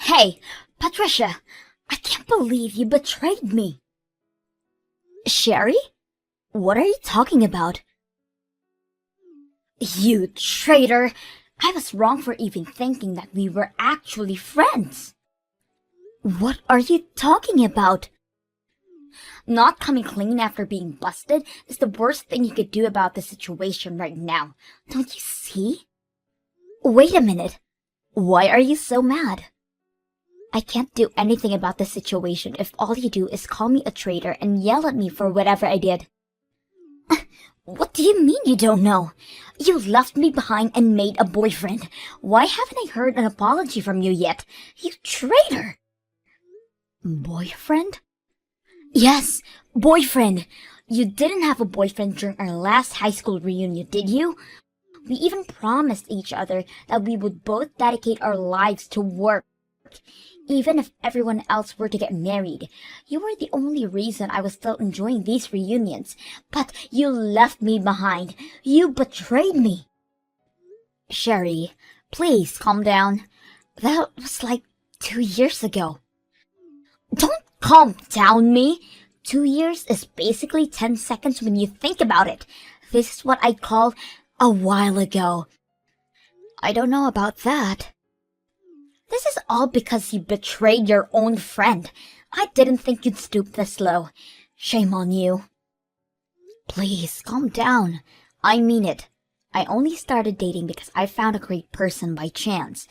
Hey, Patricia, I can't believe you betrayed me. Sherry? What are you talking about? You traitor! I was wrong for even thinking that we were actually friends. What are you talking about? Not coming clean after being busted is the worst thing you could do about the situation right now. Don't you see? Wait a minute. Why are you so mad? I can't do anything about the situation if all you do is call me a traitor and yell at me for whatever I did. What do you mean you don't know? You left me behind and made a boyfriend. Why haven't I heard an apology from you yet? You traitor! Boyfriend? Yes, boyfriend. You didn't have a boyfriend during our last high school reunion, did you? We even promised each other that we would both dedicate our lives to work. Even if everyone else were to get married, you were the only reason I was still enjoying these reunions. But you left me behind. You betrayed me. Sherry, please calm down. That was like 2 years ago. Don't calm down me. 2 years is basically 10 seconds when you think about it. This is what I call a while ago. I don't know about that. This is all because you betrayed your own friend. I didn't think you'd stoop this low. Shame on you. Please, calm down. I mean it. I only started dating because I found a great person by chance.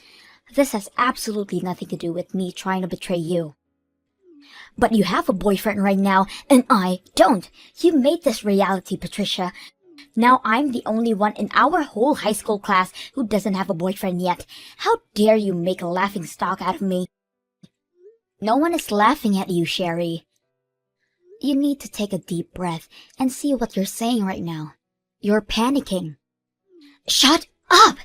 This has absolutely nothing to do with me trying to betray you. But you have a boyfriend right now, and I don't. You made this reality, Patricia. Now I'm the only one in our whole high school class who doesn't have a boyfriend yet. How dare you make a laughing stock out of me? No one is laughing at you, Sherry. You need to take a deep breath and see what you're saying right now. You're panicking. Shut up!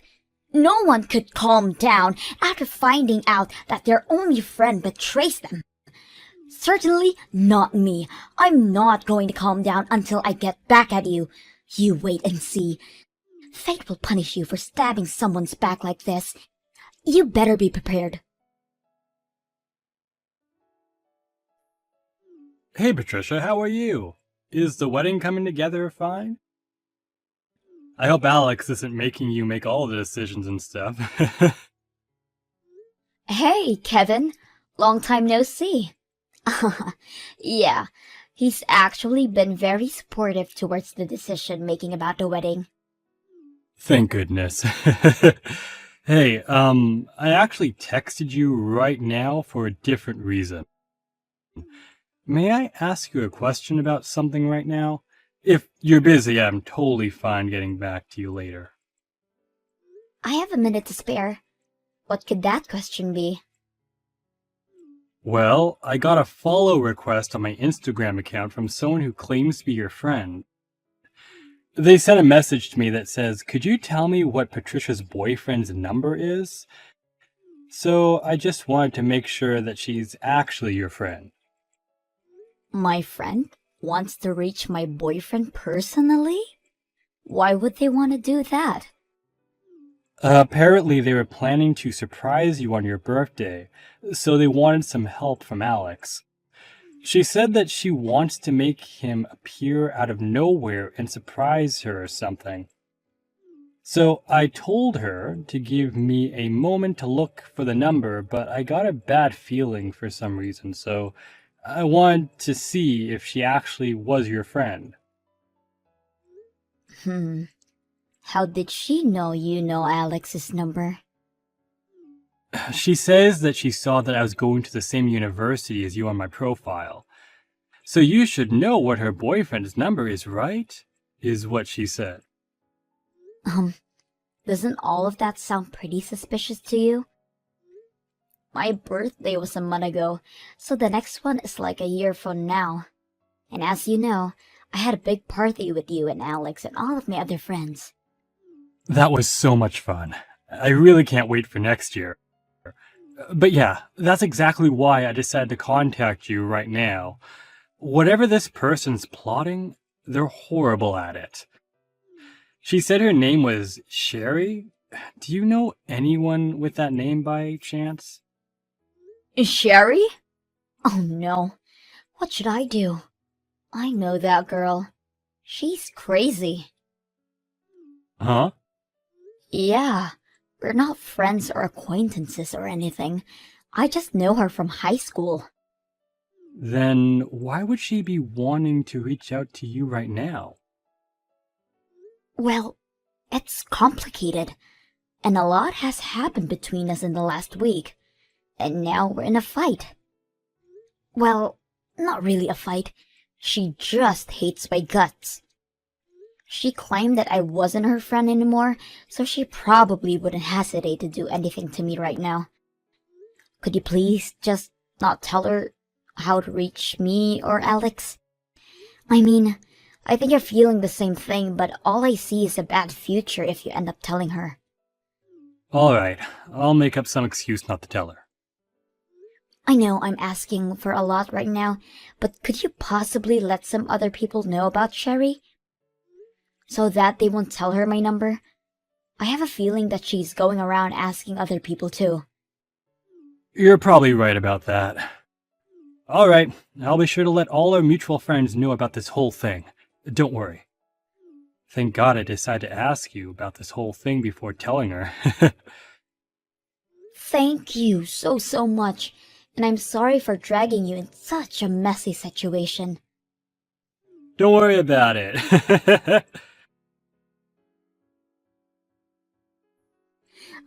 No one could calm down after finding out that their only friend betrays them. Certainly not me. I'm not going to calm down until I get back at you. You wait and see. Fate will punish you for stabbing someone's back like this. You better be prepared. Hey Patricia, how are you? Is the wedding coming together fine? I hope Alex isn't making you make all the decisions and stuff. Hey, Kevin. Long time no see. Yeah, he's actually been very supportive towards the decision making about the wedding. Thank goodness. Hey, I actually texted you right now for a different reason. May I ask you a question about something right now? If you're busy, I'm totally fine getting back to you later. I have a minute to spare. What could that question be? Well, I got a follow request on my Instagram account from someone who claims to be your friend. They sent a message to me that says, "Could you tell me what Patricia's boyfriend's number is?" So I just wanted to make sure that she's actually your friend. My friend wants to reach my boyfriend personally? Why would they want to do that? Apparently they were planning to surprise you on your birthday, so they wanted some help from Alex. She said that she wants to make him appear out of nowhere and surprise her or something. So I told her to give me a moment to look for the number, but I got a bad feeling for some reason, so I wanted to see if she actually was your friend. How did she know you know Alex's number? She says that she saw that I was going to the same university as you on my profile. So you should know what her boyfriend's number is, right? Is what she said. Doesn't all of that sound pretty suspicious to you? My birthday was a month ago, so the next one is like a year from now. And as you know, I had a big party with you and Alex and all of my other friends. That was so much fun. I really can't wait for next year. But yeah, that's exactly why I decided to contact you right now. Whatever this person's plotting, they're horrible at it. She said her name was Sherry. Do you know anyone with that name by chance? Sherry? Oh no. What should I do? I know that girl. She's crazy. Huh? Yeah, we're not friends or acquaintances or anything. I just know her from high school. Then why would she be wanting to reach out to you right now? Well, it's complicated, and a lot has happened between us in the last week, and now we're in a fight. Well, not really a fight. She just hates my guts. She claimed that I wasn't her friend anymore, so she probably wouldn't hesitate to do anything to me right now. Could you please just not tell her how to reach me or Alex? I mean, I think you're feeling the same thing, but all I see is a bad future if you end up telling her. Alright, I'll make up some excuse not to tell her. I know I'm asking for a lot right now, but could you possibly let some other people know about Sherry? So that they won't tell her my number? I have a feeling that she's going around asking other people too. You're probably right about that. Alright, I'll be sure to let all our mutual friends know about this whole thing. Don't worry. Thank God I decided to ask you about this whole thing before telling her. Thank you so much, and I'm sorry for dragging you in such a messy situation. Don't worry about it.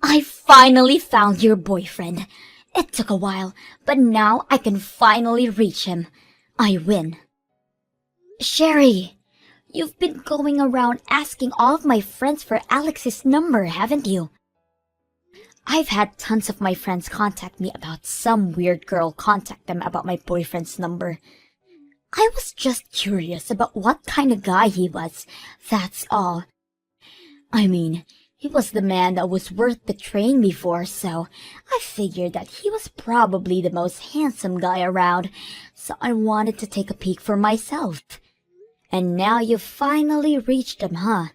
I finally found your boyfriend. It took a while, but now I can finally reach him. I win. Sherry, you've been going around asking all of my friends for Alex's number, haven't you? I've had tons of my friends contact me about some weird girl contact them about my boyfriend's number. I was just curious about what kind of guy he was, that's all. I mean, he was the man that was worth betraying me for, so I figured that he was probably the most handsome guy around, so I wanted to take a peek for myself. And now you finally reached him, huh?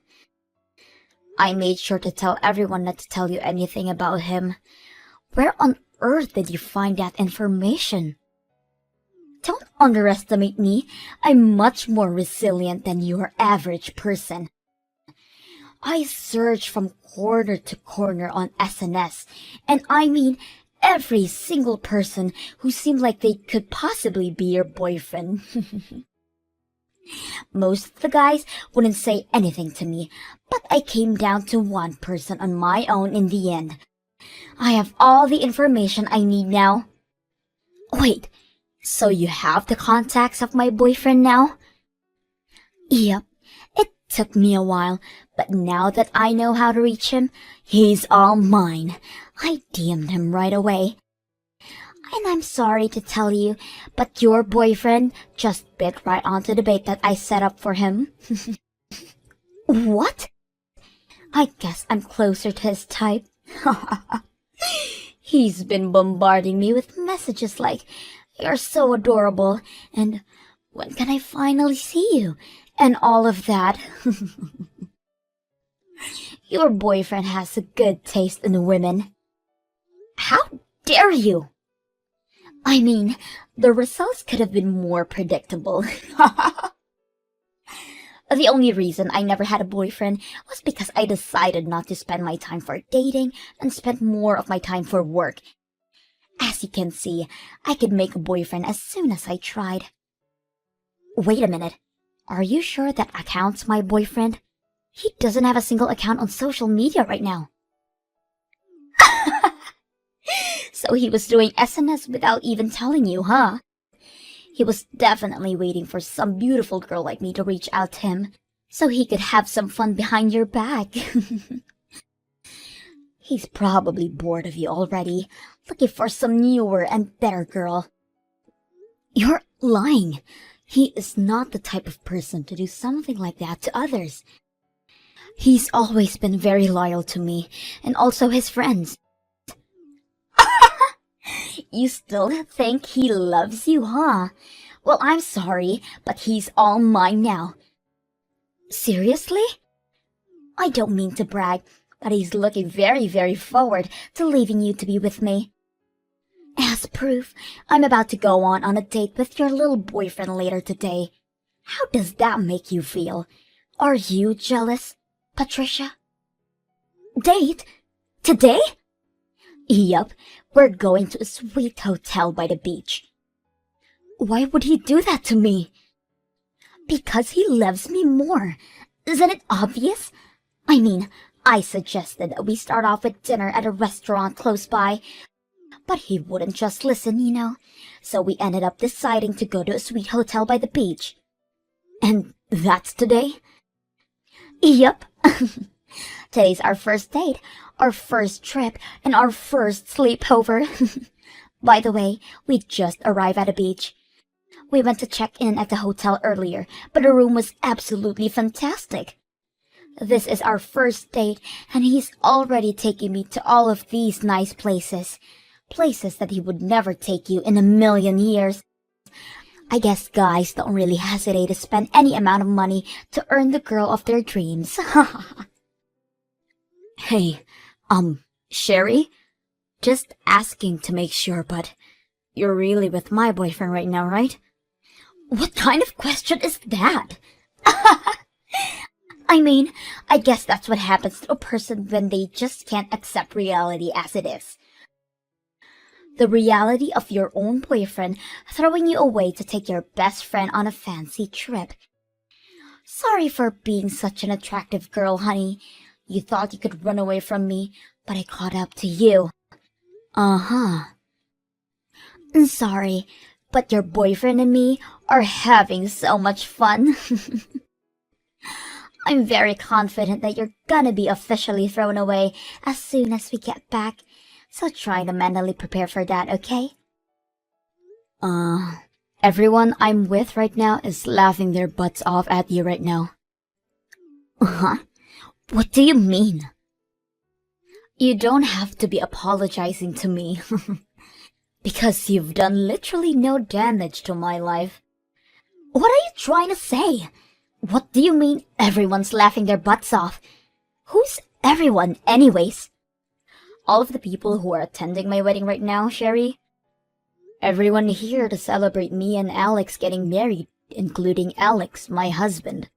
I made sure to tell everyone not to tell you anything about him. Where on earth did you find that information? Don't underestimate me. I'm much more resilient than your average person. I searched from corner to corner on SNS, and I mean every single person who seemed like they could possibly be your boyfriend. Most of the guys wouldn't say anything to me, but I came down to one person on my own in the end. I have all the information I need now. Wait, so you have the contacts of my boyfriend now? Yep, it took me a while, but now that I know how to reach him, he's all mine. I DM'd him right away. And I'm sorry to tell you, but your boyfriend just bit right onto the bait that I set up for him. What? I guess I'm closer to his type. He's been bombarding me with messages like, "You're so adorable," and "When can I finally see you?" and all of that. Your boyfriend has a good taste in women. How dare you? I mean, the results could have been more predictable. The only reason I never had a boyfriend was because I decided not to spend my time for dating and spent more of my time for work. As you can see, I could make a boyfriend as soon as I tried. Wait a minute. Are you sure that account's my boyfriend? He doesn't have a single account on social media right now. So he was doing SNS without even telling you, huh? He was definitely waiting for some beautiful girl like me to reach out to him, so he could have some fun behind your back. He's probably bored of you already, looking for some newer and better girl. You're lying. He is not the type of person to do something like that to others. He's always been very loyal to me, and also his friends. You still think he loves you, huh? Well, I'm sorry, but he's all mine now. Seriously? I don't mean to brag, but he's looking very forward to leaving you to be with me. As As proof, I'm about to go on a date with your little boyfriend later today. How does that make you feel? Are you jealous, Patricia? Date? Today? Yup, we're going to a sweet hotel by the beach. Why would he do that to me? Because he loves me more. Isn't it obvious? I mean, I suggested that we start off with dinner at a restaurant close by, but he wouldn't just listen, you know. So we ended up deciding to go to a sweet hotel by the beach. And that's today? Yup. Today's our first date, our first trip, and our first sleepover. By the way, we just arrived at a beach. We went to check in at the hotel earlier, but the room was absolutely fantastic. This is our first date, and he's already taking me to all of these nice places. Places that he would never take you in a million years. I guess guys don't really hesitate to spend any amount of money to earn the girl of their dreams. Hey, Sherry? Just asking to make sure, but you're really with my boyfriend right now, right? What kind of question is that? I mean, I guess that's what happens to a person when they just can't accept reality as it is. The reality of your own boyfriend throwing you away to take your best friend on a fancy trip. Sorry for being such an attractive girl, honey. You thought you could run away from me, but I caught up to you. Uh-huh. Sorry, but your boyfriend and me are having so much fun. I'm very confident that you're gonna be officially thrown away as soon as we get back, so try to mentally prepare for that, okay? Everyone I'm with right now is laughing their butts off at you right now. Huh? What do you mean? You don't have to be apologizing to me. Because you've done literally no damage to my life. What are you trying to say? What do you mean everyone's laughing their butts off? Who's everyone anyways? All of the people who are attending my wedding right now, Sherry. Everyone here to celebrate me and Alex getting married, including Alex, my husband.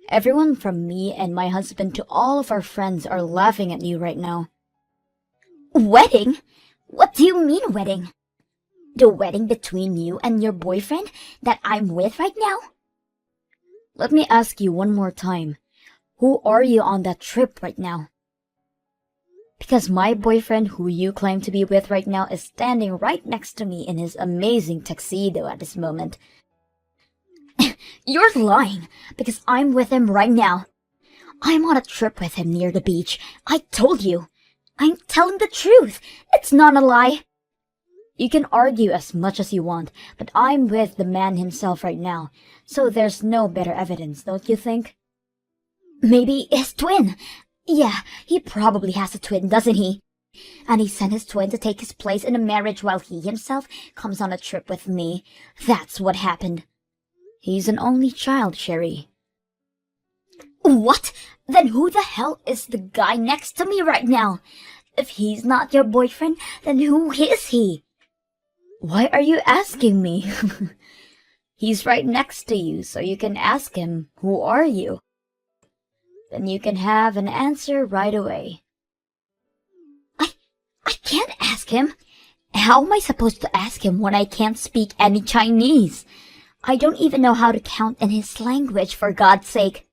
Everyone from me and my husband to all of our friends are laughing at you right now. Wedding? What do you mean wedding? The wedding between you and your boyfriend that I'm with right now? Let me ask you one more time. Who are you on that trip right now? Because my boyfriend who you claim to be with right now is standing right next to me in his amazing tuxedo at this moment. You're lying, because I'm with him right now. I'm on a trip with him near the beach. I told you. I'm telling the truth. It's not a lie. You can argue as much as you want, but I'm with the man himself right now, so there's no better evidence, don't you think? Maybe his twin. Yeah, he probably has a twin, doesn't he? And he sent his twin to take his place in a marriage while he himself comes on a trip with me. That's what happened. He's an only child, Sherry. What? Then who the hell is the guy next to me right now? If he's not your boyfriend, then who is he? Why are you asking me? He's right next to you, so you can ask him, who are you? Then you can have an answer right away. I can't ask him. How am I supposed to ask him when I can't speak any Chinese? I don't even know how to count in his language, for God's sake.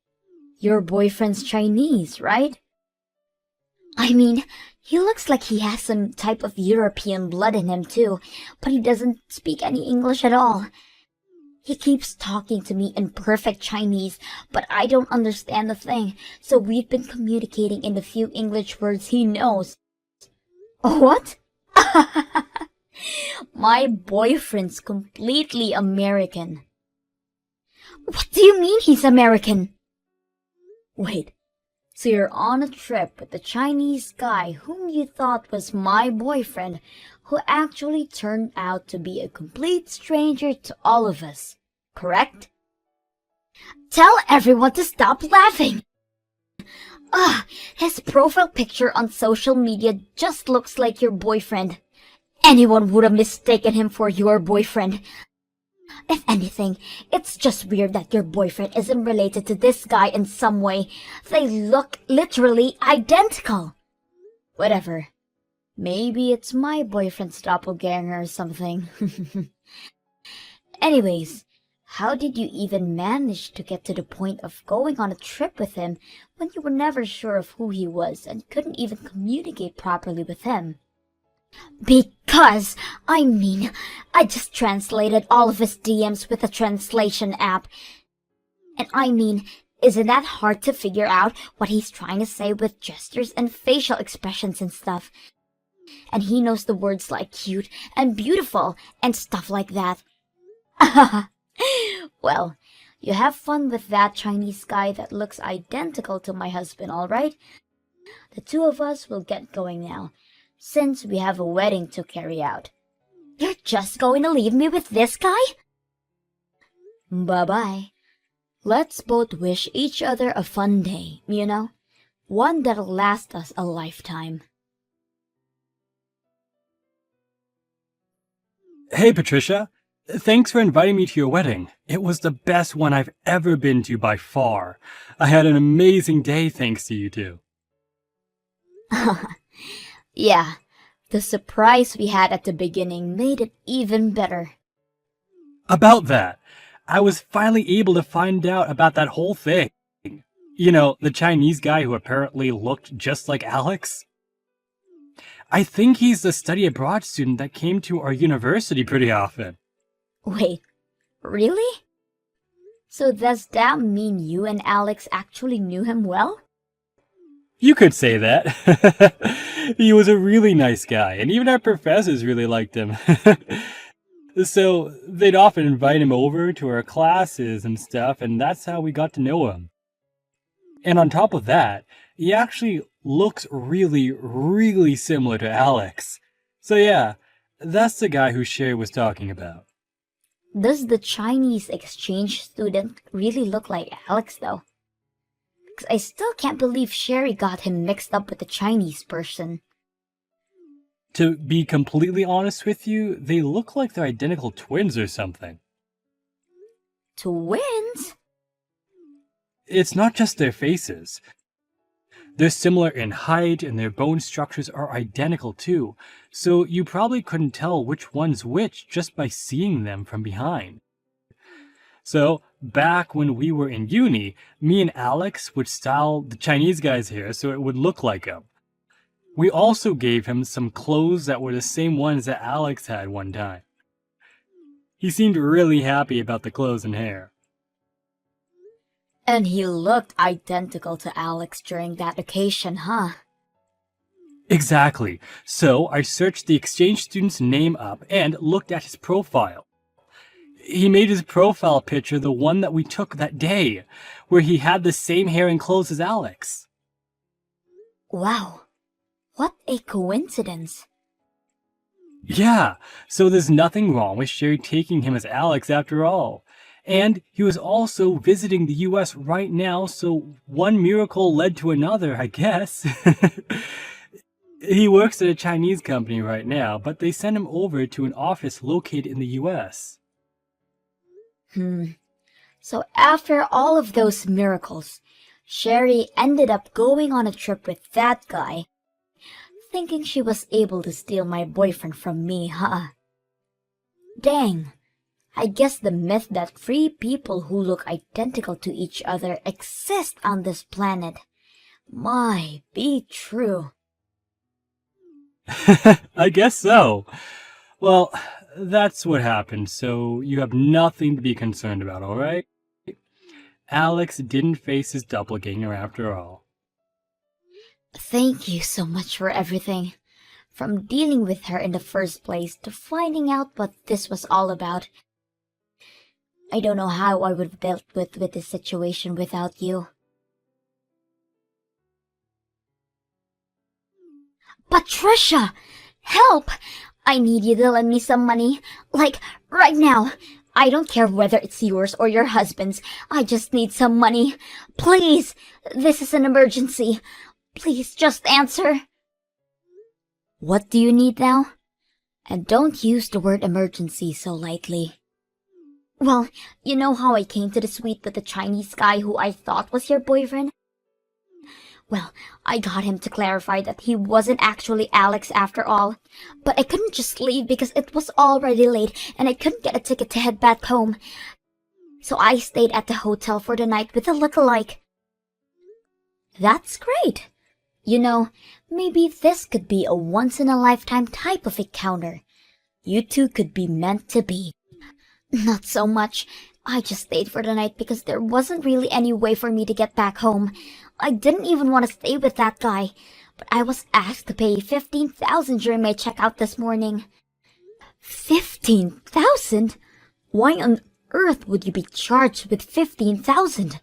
Your boyfriend's Chinese, right? I mean, he looks like he has some type of European blood in him too, but he doesn't speak any English at all. He keeps talking to me in perfect Chinese, but I don't understand a thing, so we've been communicating in the few English words he knows. What? My boyfriend's completely American. What do you mean he's American? Wait, so you're on a trip with the Chinese guy whom you thought was my boyfriend, who actually turned out to be a complete stranger to all of us, correct? Tell everyone to stop laughing! His profile picture on social media just looks like your boyfriend. anyone would have mistaken him for your boyfriend. If anything, it's just weird that your boyfriend isn't related to this guy in some way. They look literally identical. Whatever. Maybe it's my boyfriend's doppelganger or something. Anyways, how did you even manage to get to the point of going on a trip with him when you were never sure of who he was and couldn't even communicate properly with him? Because, I just translated all of his DMs with a translation app. And isn't that hard to figure out what he's trying to say with gestures and facial expressions and stuff? And he knows the words like cute and beautiful and stuff like that. Well, you have fun with that Chinese guy that looks identical to my husband, alright? The two of us will get going now, since we have a wedding to carry out. You're just going to leave me with this guy? Bye-bye. Let's both wish each other a fun day, you know? One that'll last us a lifetime. Hey, Patricia. Thanks for inviting me to your wedding. It was the best one I've ever been to by far. I had an amazing day thanks to you two. Yeah, the surprise we had at the beginning made it even better. About that, I was finally able to find out about that whole thing. You know, the Chinese guy who apparently looked just like Alex. I think he's the study abroad student that came to our university pretty often. Wait, really? So does that mean you and Alex actually knew him well? You could say that. He was a really nice guy, and even our professors really liked him. So they'd often invite him over to our classes and stuff, and that's how we got to know him. And on top of that, he actually looks really, really similar to Alex. So yeah, that's the guy who Sherry was talking about. Does the Chinese exchange student really look like Alex though? 'Cause I still can't believe Sherry got him mixed up with the Chinese person. To be completely honest with you, they look like they're identical twins or something. Twins? It's not just their faces. They're similar in height and their bone structures are identical too, so you probably couldn't tell which one's which just by seeing them from behind. So, back when we were in uni, me and Alex would style the Chinese guy's hair so it would look like him. We also gave him some clothes that were the same ones that Alex had one time. He seemed really happy about the clothes and hair. And he looked identical to Alex during that occasion, huh? Exactly. So I searched the exchange student's name up and looked at his profile. He made his profile picture the one that we took that day, where he had the same hair and clothes as Alex. Wow. What a coincidence. Yeah, so there's nothing wrong with Sherry taking him as Alex after all. And he was also visiting the US right now, so one miracle led to another, I guess. He works at a Chinese company right now, but they sent him over to an office located in the US. So after all of those miracles, Sherry ended up going on a trip with that guy, thinking she was able to steal my boyfriend from me, huh? Dang. I guess the myth that three people who look identical to each other exist on this planet might be true. I guess so. Well, that's what happened, so you have nothing to be concerned about, alright? Alex didn't face his doppelganger after all. Thank you so much for everything. From dealing with her in the first place to finding out what this was all about. I don't know how I would have dealt with this situation without you. Patricia! Help! I need you to lend me some money. Like, right now. I don't care whether it's yours or your husband's. I just need some money. Please! This is an emergency. Please just answer. What do you need now? And don't use the word emergency so lightly. Well, you know how I came to the suite with the Chinese guy who I thought was your boyfriend? Well, I got him to clarify that he wasn't actually Alex after all. But I couldn't just leave because it was already late and I couldn't get a ticket to head back home. So I stayed at the hotel for the night with a lookalike. That's great. You know, maybe this could be a once-in-a-lifetime type of encounter. You two could be meant to be. Not so much. I just stayed for the night because there wasn't really any way for me to get back home. I didn't even want to stay with that guy, but I was asked to pay $15,000 during my checkout this morning. 15,000? Why on earth would you be charged with 15,000?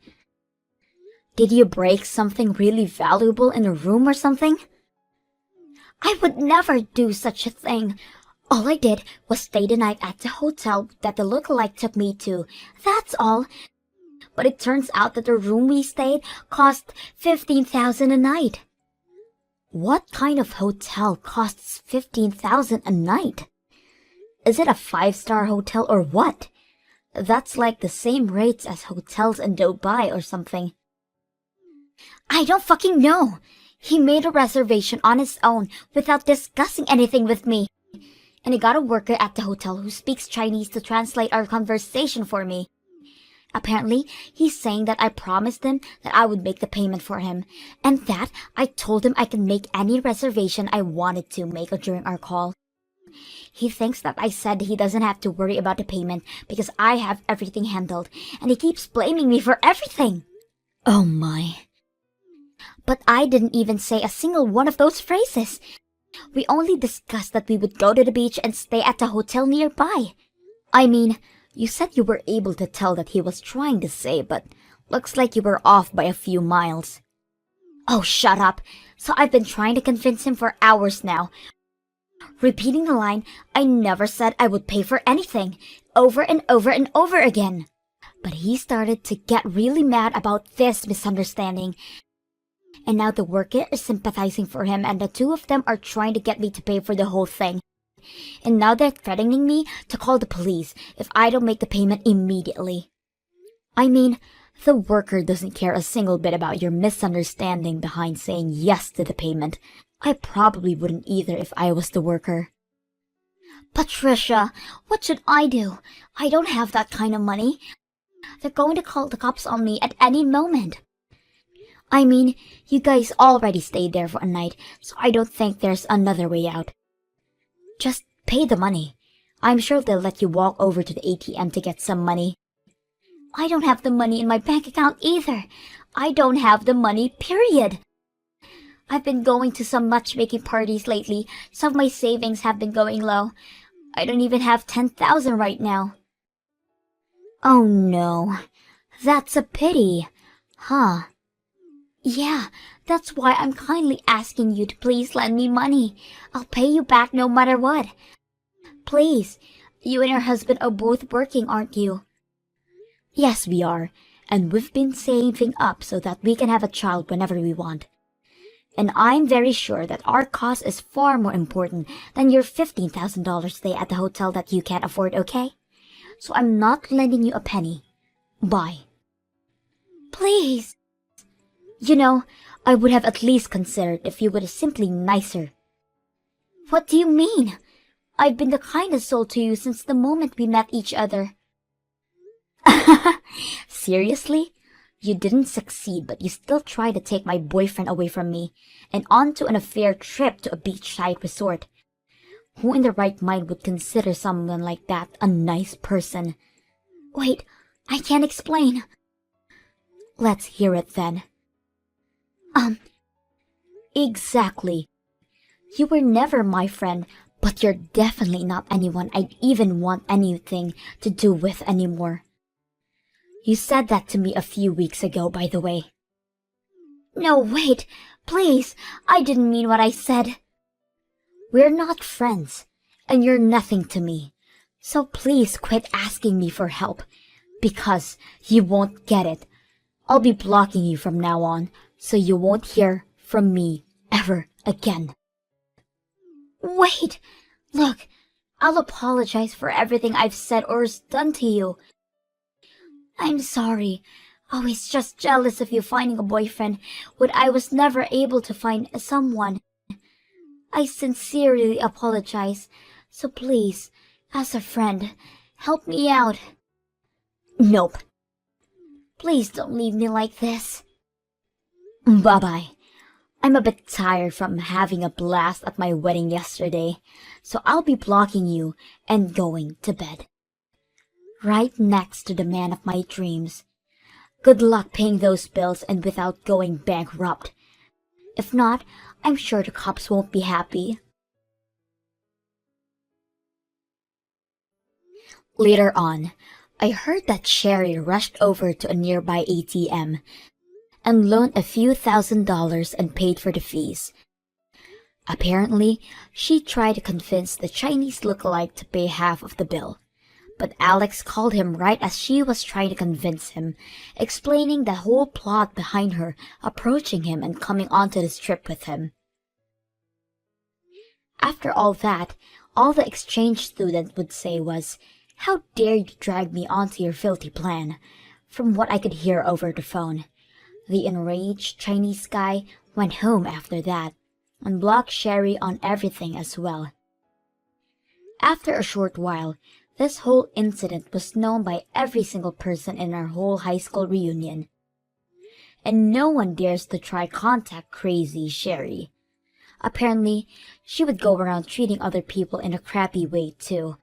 Did you break something really valuable in a room or something? I would never do such a thing. All I did was stay the night at the hotel that the lookalike took me to. That's all. But it turns out that the room we stayed cost $15,000 a night. What kind of hotel costs $15,000 a night? Is it a 5-star hotel or what? That's like the same rates as hotels in Dubai or something. I don't fucking know. He made a reservation on his own without discussing anything with me. And he got a worker at the hotel who speaks Chinese to translate our conversation for me. Apparently, he's saying that I promised him that I would make the payment for him, and that I told him I can make any reservation I wanted to make during our call. He thinks that I said he doesn't have to worry about the payment because I have everything handled, and he keeps blaming me for everything. Oh my. But I didn't even say a single one of those phrases. We only discussed that we would go to the beach and stay at a hotel nearby. I mean, you said you were able to tell that he was trying to say, but looks like you were off by a few miles. Oh, shut up. So I've been trying to convince him for hours now. Repeating the line, I never said I would pay for anything, over and over and over again. But he started to get really mad about this misunderstanding. And now the worker is sympathizing for him and the two of them are trying to get me to pay for the whole thing. And now they're threatening me to call the police if I don't make the payment immediately. I mean, the worker doesn't care a single bit about your misunderstanding behind saying yes to the payment. I probably wouldn't either if I was the worker. Patricia, what should I do? I don't have that kind of money. They're going to call the cops on me at any moment. I mean, you guys already stayed there for a night, so I don't think there's another way out. Just pay the money. I'm sure they'll let you walk over to the ATM to get some money. I don't have the money in my bank account either. I don't have the money, period. I've been going to some matchmaking parties lately. Some of my savings have been going low. I don't even have 10,000 right now. Oh no, that's a pity, huh? Yeah, that's why I'm kindly asking you to please lend me money. I'll pay you back no matter what. Please, you and your husband are both working, aren't you? Yes, we are, and we've been saving up so that we can have a child whenever we want. And I'm very sure that our cause is far more important than your $15,000 stay at the hotel that you can't afford, okay? So I'm not lending you a penny. Bye. Please. You know, I would have at least considered if you were simply nicer. What do you mean? I've been the kindest soul to you since the moment we met each other. Seriously? You didn't succeed, but you still tried to take my boyfriend away from me and onto an affair trip to a beachside resort. Who in their right mind would consider someone like that a nice person? Wait, I can't explain. Let's hear it then. Exactly. You were never my friend, but you're definitely not anyone I'd even want anything to do with anymore. You said that to me a few weeks ago, by the way. No, wait, please, I didn't mean what I said. We're not friends, and you're nothing to me. So please quit asking me for help, because you won't get it. I'll be blocking you from now on, so you won't hear from me ever again. Wait! Look, I'll apologize for everything I've said or done to you. I'm sorry. I was just jealous of you finding a boyfriend when I was never able to find someone. I sincerely apologize. So please, as a friend, help me out. Nope. Please don't leave me like this. Bye-bye. I'm a bit tired from having a blast at my wedding yesterday, so I'll be blocking you and going to bed. Right next to the man of my dreams. Good luck paying those bills and without going bankrupt. If not, I'm sure the cops won't be happy. Later on, I heard that Sherry rushed over to a nearby ATM and loaned a few $1,000s and paid for the fees. Apparently, she tried to convince the Chinese lookalike to pay half of the bill, but Alex called him right as she was trying to convince him, explaining the whole plot behind her approaching him and coming onto this trip with him. After all that, all the exchange student would say was, "How dare you drag me onto your filthy plan?" From what I could hear over the phone. The enraged Chinese guy went home after that and blocked Sherry on everything as well. After a short while, this whole incident was known by every single person in our whole high school reunion. And no one dares to try contact crazy Sherry. Apparently, she would go around treating other people in a crappy way too.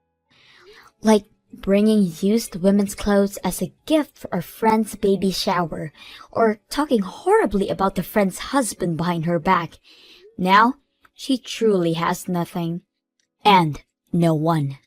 Like bringing used women's clothes as a gift for a friend's baby shower, or talking horribly about the friend's husband behind her back. Now, she truly has nothing. And no one.